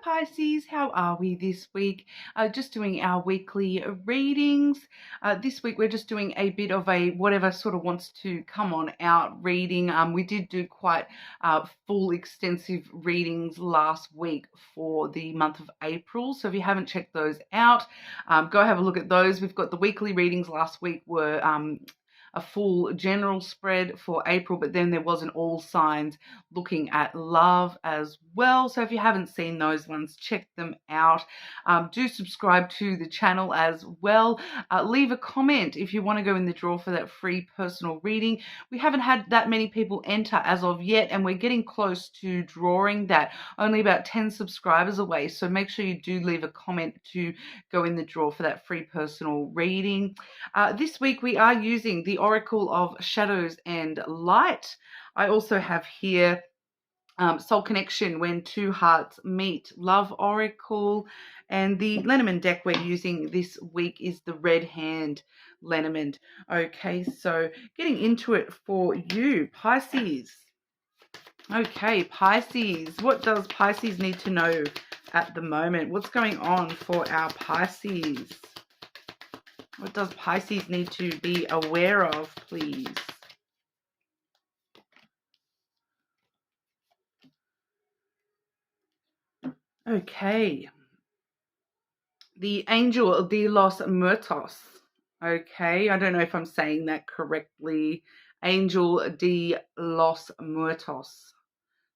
Pisces, how are we this week? Just doing our weekly readings. This week we're just doing a bit of a whatever sort of wants to come on out reading. We did do quite full extensive readings last week for the month of April. So if you haven't checked those out, go have a look at those. We've got the weekly readings last week were a full general spread for April, but then there was an all signs looking at love as well. So if you haven't seen those ones, check them out. Do subscribe to the channel as well. Leave a comment if you want to go in the draw for that free personal reading. We haven't had that many people enter as of yet, and we're getting close to drawing that. Only about 10 subscribers away. So make sure you do leave a comment to go in the draw for that free personal reading. This week we are using the Oracle of Shadows and Light. I also have here Soul Connection, When Two Hearts Meet, Love Oracle, and the Lenormand deck we're using this week is the Red Hand Lenormand. Okay, so getting into it for you, Pisces. Okay, Pisces, what does Pisces need to know at the moment? What's going on for our Pisces? What does Pisces need to be aware of, please? Okay. The Angel de los Muertos. Okay, I don't know if I'm saying that correctly. Angel de los Muertos.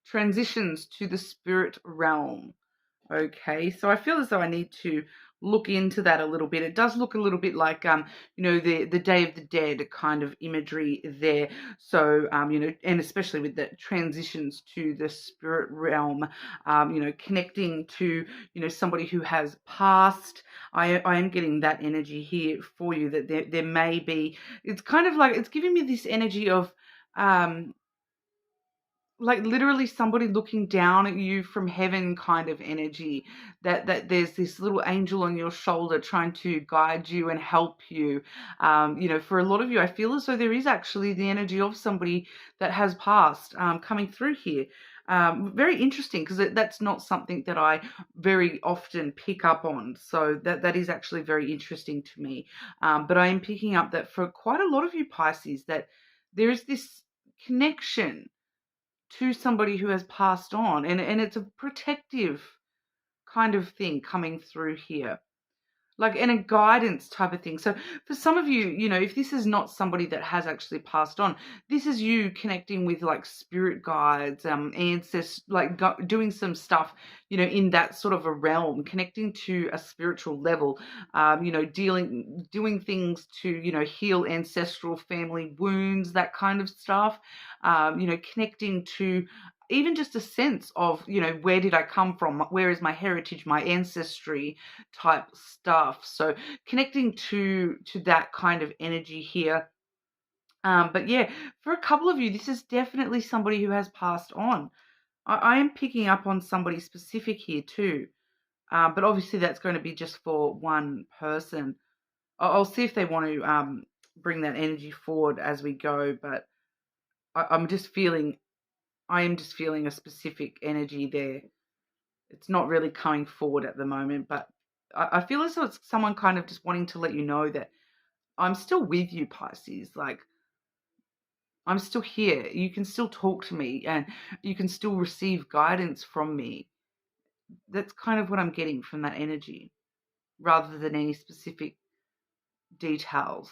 Transitions to the spirit realm. Okay, so I feel as though I need to look into that a little bit. It does look a little bit like, the Day of the Dead kind of imagery there. So, and especially with the transitions to the spirit realm, connecting to, somebody who has passed. I am getting that energy here for you, that there may be, it's kind of like, it's giving me this energy of, like literally somebody looking down at you from heaven kind of energy, that there's this little angel on your shoulder trying to guide you and help you. For a lot of you, I feel as though there is actually the energy of somebody that has passed coming through here. Very interesting, because that's not something that I very often pick up on. So that is actually very interesting to me. But I am picking up that for quite a lot of you Pisces, that there is this connection to somebody who has passed on, and it's a protective kind of thing coming through here, like, and a guidance type of thing. So for some of you, if this is not somebody that has actually passed on, this is you connecting with like spirit guides, ancestors, like doing some stuff, in that sort of a realm, connecting to a spiritual level, doing things to, heal ancestral family wounds, that kind of stuff, connecting to even just a sense of, where did I come from? Where is my heritage, my ancestry type stuff? So connecting to that kind of energy here. But yeah, for a couple of you, this is definitely somebody who has passed on. I am picking up on somebody specific here too. But obviously that's going to be just for one person. I'll see if they want to bring that energy forward as we go. But I am just feeling a specific energy there. It's not really coming forward at the moment, but I feel as though it's someone kind of just wanting to let you know that I'm still with you, Pisces. Like, I'm still here. You can still talk to me, and you can still receive guidance from me. That's kind of what I'm getting from that energy, rather than any specific details.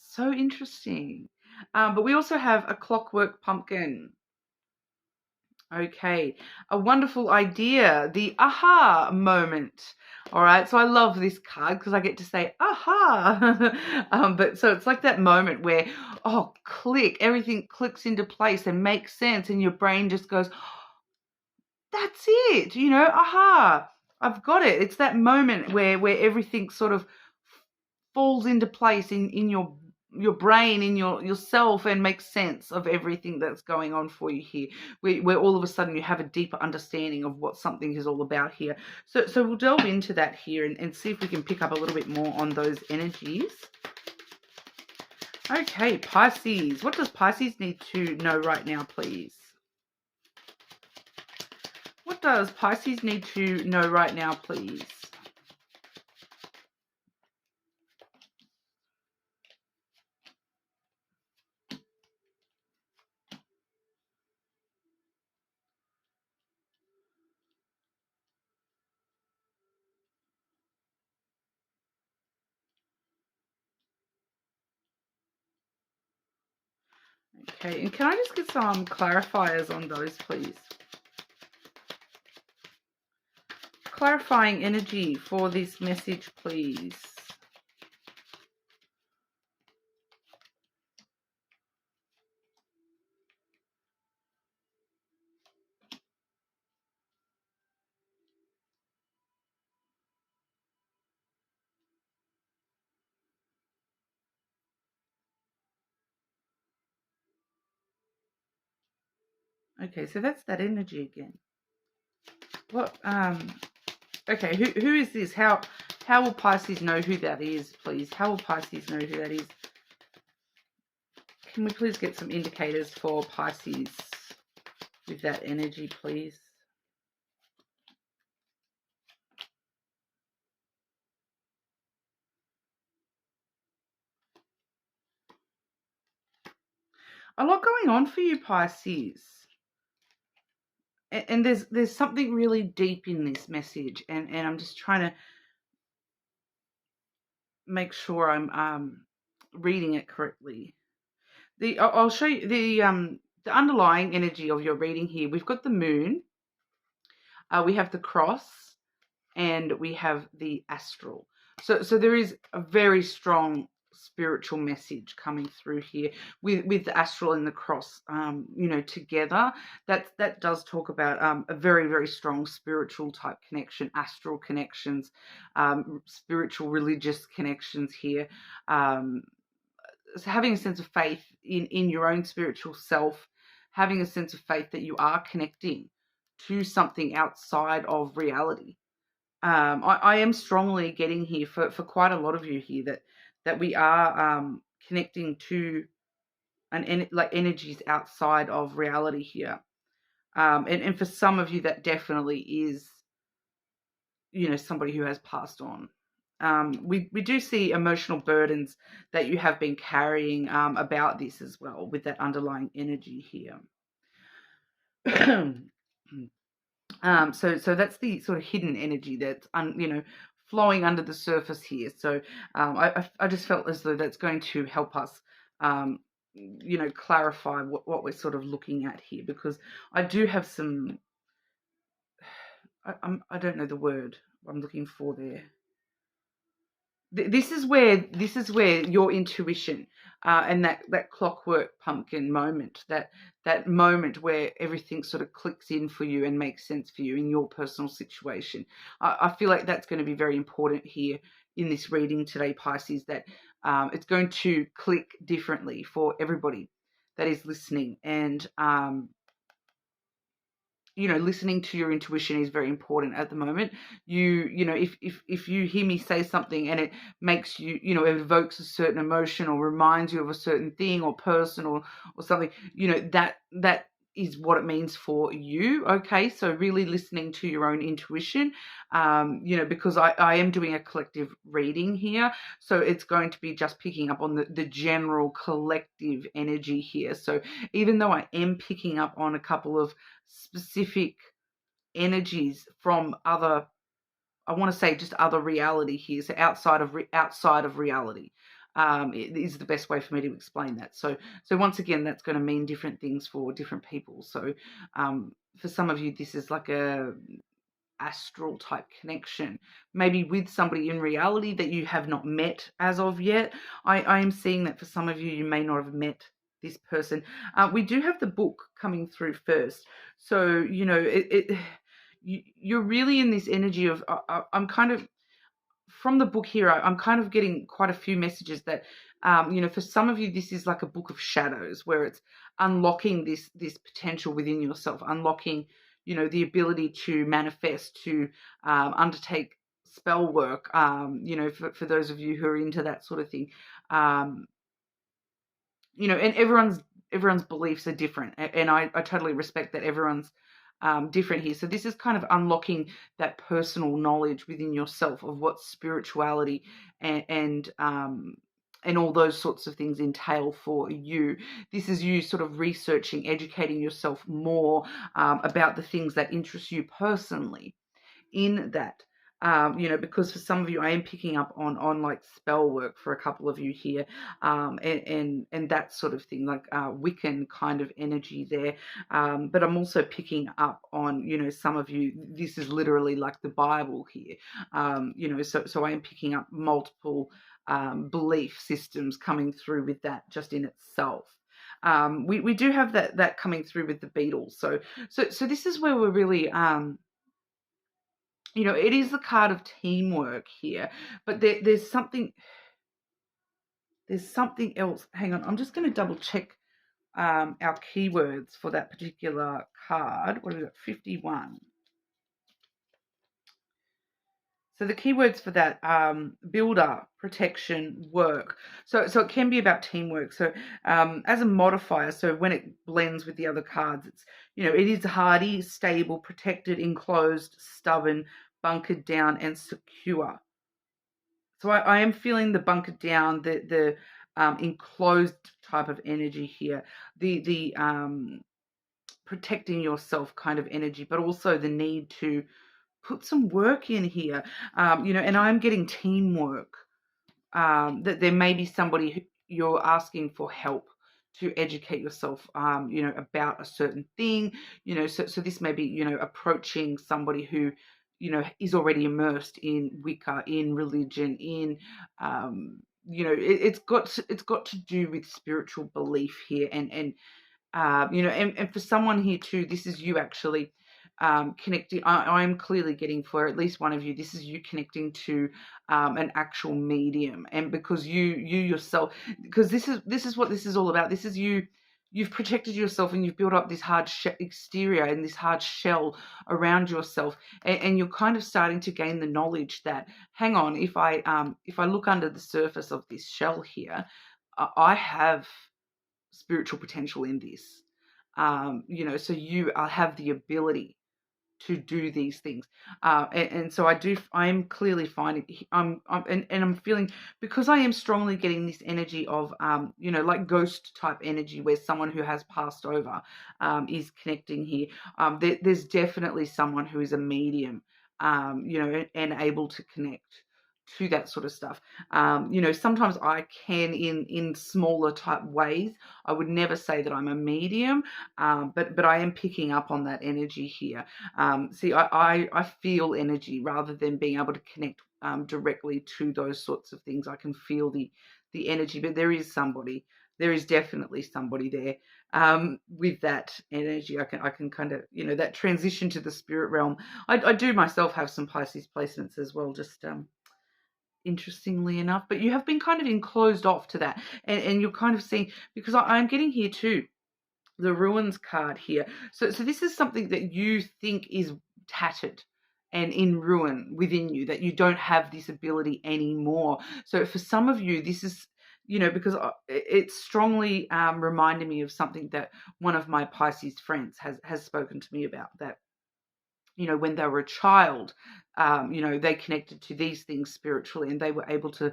So interesting. But we also have a clockwork pumpkin. Okay, a wonderful idea, the aha moment. All right, so I love this card because I get to say aha. But so it's like that moment where, click, everything clicks into place and makes sense, and your brain just goes, that's it, aha, I've got it. It's that moment where everything sort of falls into place in your brain, in yourself, and makes sense of everything that's going on for you here, where all of a sudden you have a deeper understanding of what something is all about here. So we'll delve into that here and see if we can pick up a little bit more on those energies. Okay, Pisces, what does Pisces need to know right now, please? What what does Pisces need to know right now, please? Okay, and can I just get some clarifiers on those, please? Clarifying energy for this message, please. Okay, so that's that energy again. What okay, who is this? How will Pisces know who that is, please? How will Pisces know who that is? Can we please get some indicators for Pisces with that energy, please? A lot going on for you, Pisces. And there's something really deep in this message, and I'm just trying to make sure I'm reading it correctly. I'll show you the underlying energy of your reading here. We've got the moon, we have the cross, and we have the astral. So there is a very strong spiritual message coming through here with the astral and the cross, together. That does talk about a very, very strong spiritual type connection, astral connections, spiritual religious connections here. So having a sense of faith in your own spiritual self, having a sense of faith that you are connecting to something outside of reality. I am strongly getting here for quite a lot of you here that we are connecting to like energies outside of reality here. And for some of you that definitely is, somebody who has passed on. We do see emotional burdens that you have been carrying about this as well, with that underlying energy here. So that's the sort of hidden energy that's flowing under the surface here. So I just felt as though that's going to help us clarify what we're sort of looking at here, because I do have some I don't know the word I'm looking for there. This is where your intuition and that clockwork pumpkin moment, that moment where everything sort of clicks in for you and makes sense for you in your personal situation. I feel like that's going to be very important here in this reading today, Pisces, that it's going to click differently for everybody that is listening. And listening to your intuition is very important at the moment. If you hear me say something and it makes you, it evokes a certain emotion or reminds you of a certain thing or person or something, that is what it means for you. Okay, so really listening to your own intuition, because I am doing a collective reading here, so it's going to be just picking up on the general collective energy here. So even though I am picking up on a couple of specific energies from other, I want to say just other reality here, so outside of reality, it is the best way for me to explain that. So once again, that's going to mean different things for different people. So for some of you, this is like a astral type connection, maybe with somebody in reality that you have not met as of yet. I am seeing that for some of you, you may not have met this person. We do have the book coming through first, so you're really in this energy of I'm kind of, from the book here, I'm kind of getting quite a few messages that, for some of you, this is like a book of shadows, where it's unlocking this potential within yourself, unlocking, the ability to manifest, to undertake spell work, for those of you who are into that sort of thing. And everyone's beliefs are different, and I totally respect that everyone's different here. So this is kind of unlocking that personal knowledge within yourself of what spirituality and all those sorts of things entail for you. This is you sort of researching, educating yourself more about the things that interest you personally in that. Because for some of you, I am picking up on like spell work for a couple of you here, and that sort of thing, like Wiccan kind of energy there. But I'm also picking up on, some of you, this is literally like the Bible here. So I am picking up multiple belief systems coming through with that just in itself. We do have that coming through with the Beatles. So this is where we're really it is the card of teamwork here, but there's something else. Hang on, I'm just going to double check our keywords for that particular card. What is it? 51. So the keywords for that, builder, protection, work. So it can be about teamwork. So as a modifier, so when it blends with the other cards, it's, it is hardy, stable, protected, enclosed, stubborn, bunkered down, and secure. So I am feeling the bunkered down, the enclosed type of energy here, the protecting yourself kind of energy, but also the need to put some work in here, and I'm getting teamwork, that there may be somebody who you're asking for help to educate yourself, about a certain thing, so this may be, approaching somebody who, is already immersed in Wicca, in religion, in, it's got to do with spiritual belief here, and for someone here too, this is you actually connecting. I'm clearly getting, for at least one of you, this is you connecting to an actual medium, and because you yourself, because this is what this is all about. This is you've protected yourself, and you've built up this hard exterior and this hard shell around yourself, and you're kind of starting to gain the knowledge that, hang on, if I look under the surface of this shell here, I have spiritual potential in this. So you have the ability to do these things, and so I'm clearly finding, I'm feeling, because I am strongly getting this energy of like ghost type energy, where someone who has passed over is connecting here. There's definitely someone who is a medium, and able to connect to that sort of stuff. Sometimes I can in smaller type ways. I would never say that I'm a medium, but I am picking up on that energy here. See, I feel energy rather than being able to connect directly to those sorts of things. I can feel the energy, but there is definitely somebody there with that energy. I can kind of, that transition to the spirit realm. I do myself have some Pisces placements as well, just interestingly enough, but you have been kind of enclosed off to that, and you're kind of seeing, because I'm getting here too the ruins card here. So this is something that you think is tattered and in ruin within you, that you don't have this ability anymore. So for some of you, this is, because it's strongly reminding me of something that one of my Pisces friends has spoken to me about, that when they were a child, they connected to these things spiritually, and they were able to,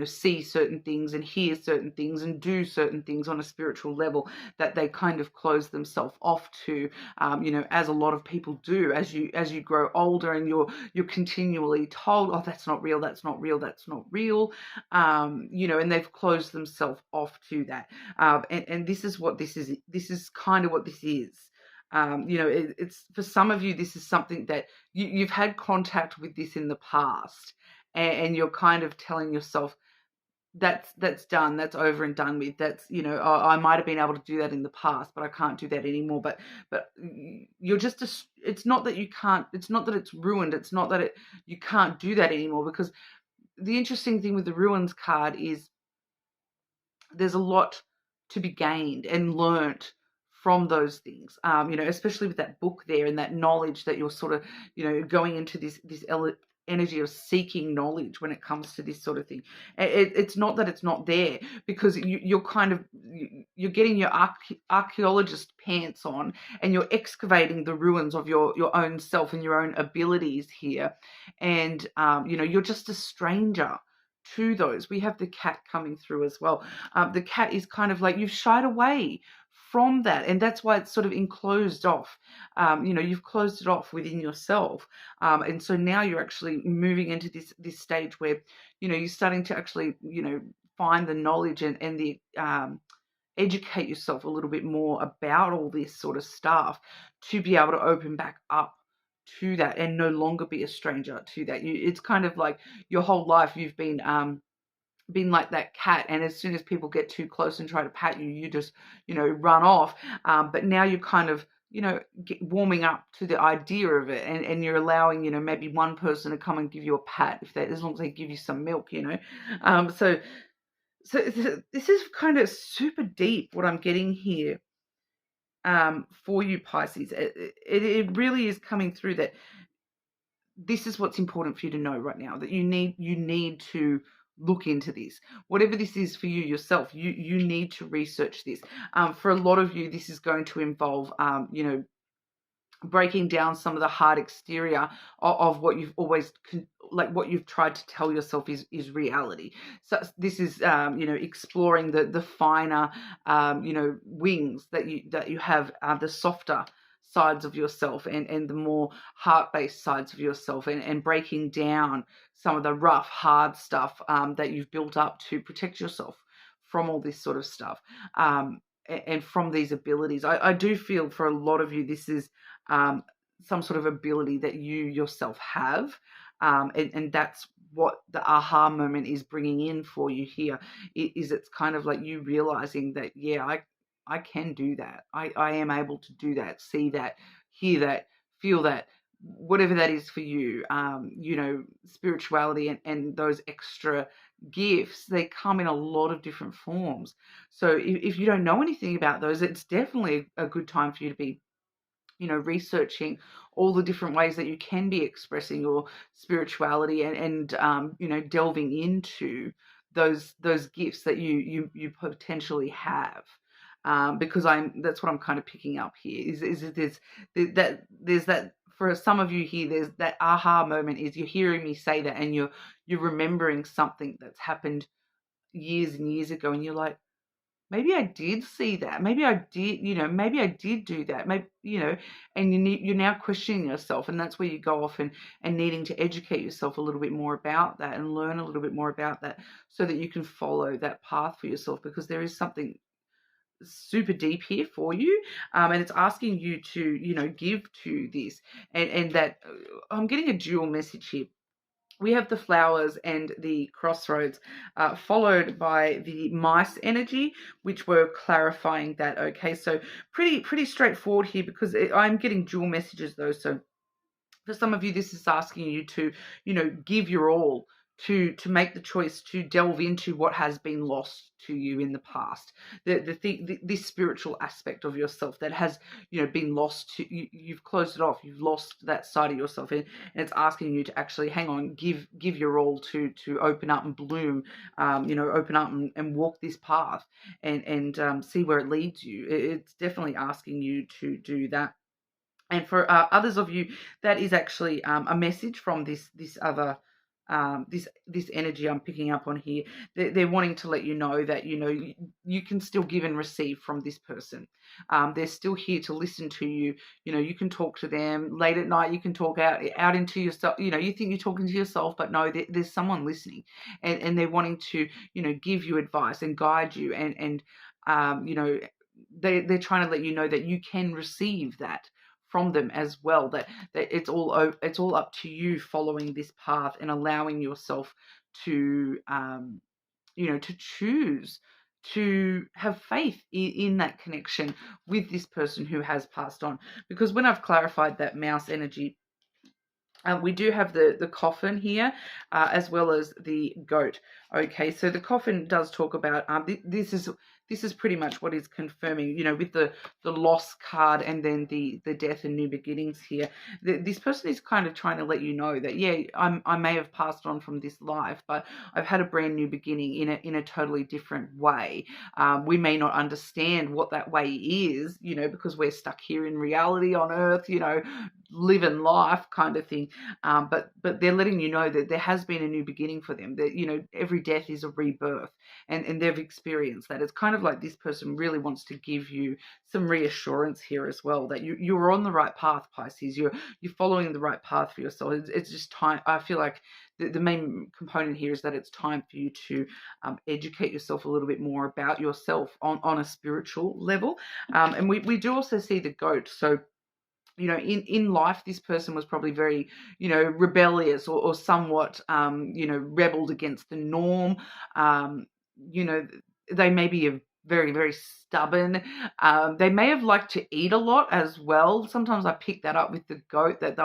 see certain things and hear certain things and do certain things on a spiritual level that they kind of closed themselves off to, as a lot of people do as you grow older, and you're continually told, oh, that's not real, that's not real, that's not real, and they've closed themselves off to that. And this is what this is. This is kind of what this is. It's for some of you, this is something that you've had contact with this in the past, and you're kind of telling yourself that's done, that's over and done with. That's, I might have been able to do that in the past, but I can't do that anymore. But you're just it's not that you can't. It's not that it's ruined. It's not that you can't do that anymore. Because the interesting thing with the ruins card is there's a lot to be gained and learnt from those things, especially with that book there, and that knowledge that you're sort of, going into this energy of seeking knowledge when it comes to this sort of thing. It's not that it's not there, because you're kind of, you're getting your archaeologist pants on, and you're excavating the ruins of your own self and your own abilities here. And you're just a stranger to those. We have the cat coming through as well. The cat is kind of like, you've shied away from that, and that's why it's sort of enclosed off. You've closed it off within yourself, and so now you're actually moving into this stage where you're starting to actually find the knowledge and the educate yourself a little bit more about all this sort of stuff, to be able to open back up to that and no longer be a stranger to that. It's kind of like your whole life you've been like that cat, and as soon as people get too close and try to pat you, you just run off. But now you're kind of warming up to the idea of it, and you're allowing maybe one person to come and give you a pat, as long as they give you some milk. So this is kind of super deep what I'm getting here, for you, Pisces. It really is coming through that this is what's important for you to know right now, that you need to look into this. Whatever this is for you yourself, you need to research this. For a lot of you, this is going to involve, breaking down some of the hard exterior of what you've always, like what you've tried to tell yourself is reality. So this is exploring the finer wings that you have, the softer sides of yourself, and the more heart-based sides of yourself, and breaking down some of the rough, hard stuff that you've built up to protect yourself from all this sort of stuff, and from these abilities. I do feel for a lot of you, this is some sort of ability that you yourself have, and that's what the aha moment is bringing in for you here. It's kind of like you realizing that, yeah, I can do that. I am able to do that, see that, hear that, feel that, whatever that is for you. Spirituality and those extra gifts, they come in a lot of different forms. So if you don't know anything about those, it's definitely a good time for you to be researching all the different ways that you can be expressing your spirituality, and delving into those gifts that you potentially have. Because that's what I'm kind of picking up here, is there's that for some of you here, there's that aha moment, is you're hearing me say that, and you're remembering something that's happened years and years ago, and you're like, maybe I did see that. Maybe I did, maybe I did do that. Maybe, and you're now questioning yourself. And that's where you go off and needing to educate yourself a little bit more about that, and learn a little bit more about that, so that you can follow that path for yourself, because there is something super deep here for you, and it's asking you to give to this, and that I'm getting a dual message here. We have the flowers and the crossroads, followed by the mice energy, which were clarifying that. Okay, so pretty straightforward here, because I'm getting dual messages though. So for some of you, this is asking you to give your all, to make the choice to delve into what has been lost to you in the past, this spiritual aspect of yourself that has been lost to you. You've closed it off, you've lost that side of yourself, and it's asking you to actually hang on, give your all to open up and bloom, open up and walk this path, and see where it leads you. It's definitely asking you to do that. And for others of you, that is actually a message from this other this energy I'm picking up on here. They're wanting to let you know that you can still give and receive from this person. They're still here to listen to you. You can talk to them late at night. You can talk out into yourself. You think you're talking to yourself, but no, there's someone listening, and they're wanting to give you advice and guide you, and they're trying to let you know that you can receive that from them as well, that it's all up to you following this path, and allowing yourself to to choose to have faith in that connection with this person who has passed on. Because when I've clarified that mouse energy, We do have the coffin here, as well as the goat. Okay, so the coffin does talk about this is pretty much what is confirming, with the loss card and then the death and new beginnings here. This person is kind of trying to let you know that, yeah, I may have passed on from this life, but I've had a brand new beginning in a totally different way. We may not understand what that way is, because we're stuck here in reality on Earth, living life kind of thing. But they're letting you know that there has been a new beginning for them. That every death is a rebirth, and they've experienced that. It's kind of like this person really wants to give you some reassurance here as well, that you're on the right path, Pisces. You're following the right path for yourself. It's just time. I feel like the main component here is that it's time for you to educate yourself a little bit more about yourself on a spiritual level. And we do also see the goat. So in life, this person was probably very, rebellious, or somewhat, rebelled against the norm. You know, they may be a very, very stubborn. They may have liked to eat a lot as well. Sometimes I pick that up with the goat, that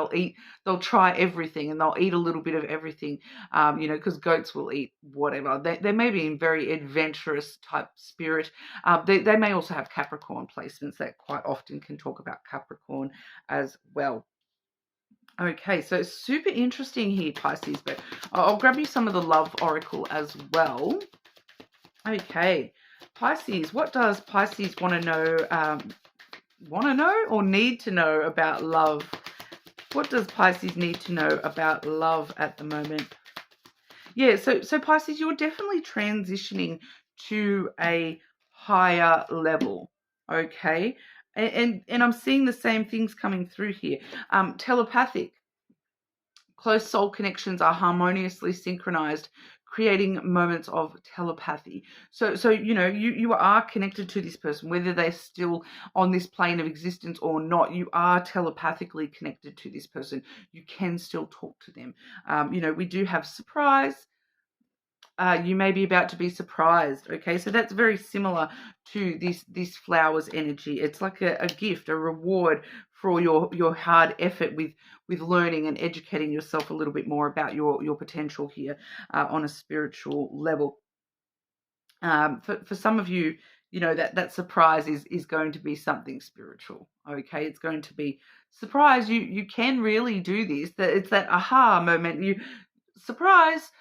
they'll try everything and they'll eat a little bit of everything, because goats will eat whatever. They may be in very adventurous type spirit. They may also have Capricorn placements that quite often can talk about Capricorn as well. Okay, so it's super interesting here, Pisces, but I'll grab you some of the love oracle as well. Okay, Pisces, what does Pisces want to know or need to know about love? What does Pisces need to know about love at the moment? Yeah, so Pisces, you're definitely transitioning to a higher level, okay? And I'm seeing the same things coming through here. Telepathic, close soul connections are harmoniously synchronized, creating moments of telepathy. So you are connected to this person, whether they're still on this plane of existence or not. You are telepathically connected to this person. You can still talk to them. We do have surprise. You may be about to be surprised. Okay, so that's very similar to this flowers energy. It's like a gift, a reward for all your hard effort with learning and educating yourself a little bit more about your potential here, on a spiritual level. For some of you, that surprise is going to be something spiritual. Okay, it's going to be surprise. You can really do this. That it's that aha moment. You surprise.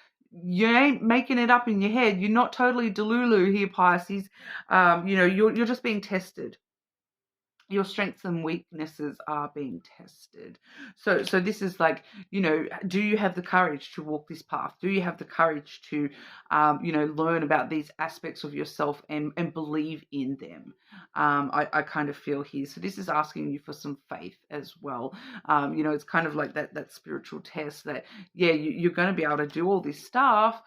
You ain't making it up in your head. You're not totally delulu here, Pisces. You're just being tested. Your strengths and weaknesses are being tested. So this is like, do you have the courage to walk this path? Do you have the courage to, learn about these aspects of yourself and believe in them? I kind of feel here. So this is asking you for some faith as well. It's kind of like that spiritual test that, yeah, you're going to be able to do all this stuff,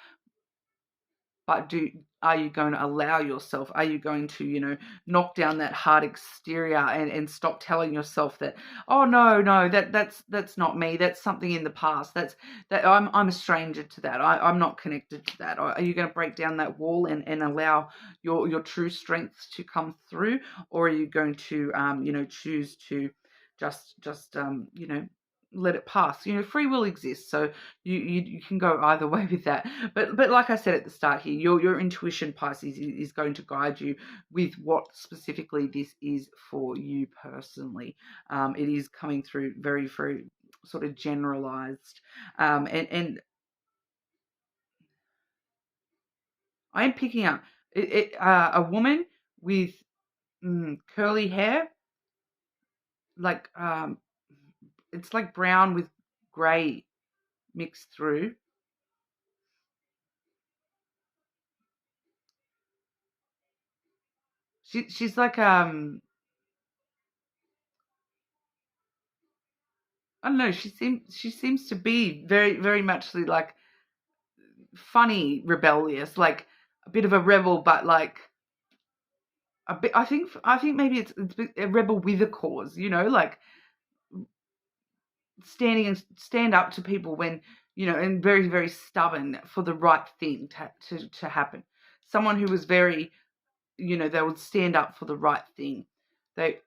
but are you going to allow yourself? Are you going to, knock down that hard exterior and stop telling yourself that, oh no, that's not me. That's something in the past. That I'm a stranger to that. I'm not connected to that. Are you going to break down that wall and allow your true strengths to come through, or are you going to choose to just let it pass? Free will exists, so you can go either way with that. But like I said at the start here, your intuition, Pisces, is going to guide you with what specifically this is for you personally. It is coming through very, very sort of generalized, and I am picking up a woman with curly hair, like it's like brown with grey mixed through. She's like I don't know. She seems to be very, very much like funny, rebellious, like a bit of a rebel, but like a bit. I think maybe it's a rebel with a cause. Like standing and stand up to people when and very, very stubborn for the right thing to happen. Someone who was very, they would stand up for the right thing. They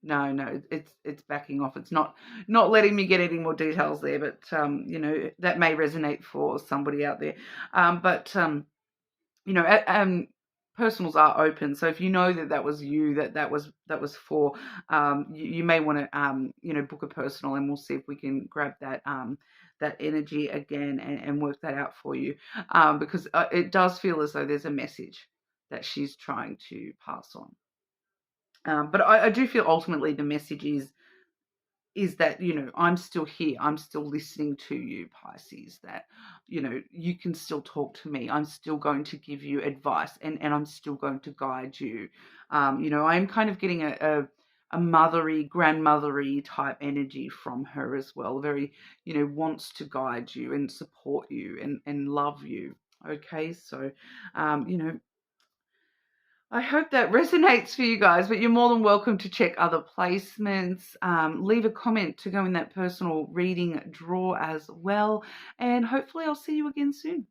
No, no, it's backing off. It's not letting me get any more details there, but you know, that may resonate for somebody out there. But you know, personals are open. So if you know that that was you, that was for, you may want to, you know, book a personal, and we'll see if we can grab that that energy again and work that out for you, because it does feel as though there's a message that she's trying to pass on. But I do feel ultimately the message is that, you know, I'm still here. I'm still listening to you, Pisces, that, you know, you can still talk to me. I'm still going to give you advice, and I'm still going to guide you. You know, I'm kind of getting a mothery, grandmothery type energy from her as well. Very, you know, wants to guide you and support you and love you. Okay, so, you know, I hope that resonates for you guys, but you're more than welcome to check other placements. Leave a comment to go in that personal reading draw as well. And hopefully I'll see you again soon.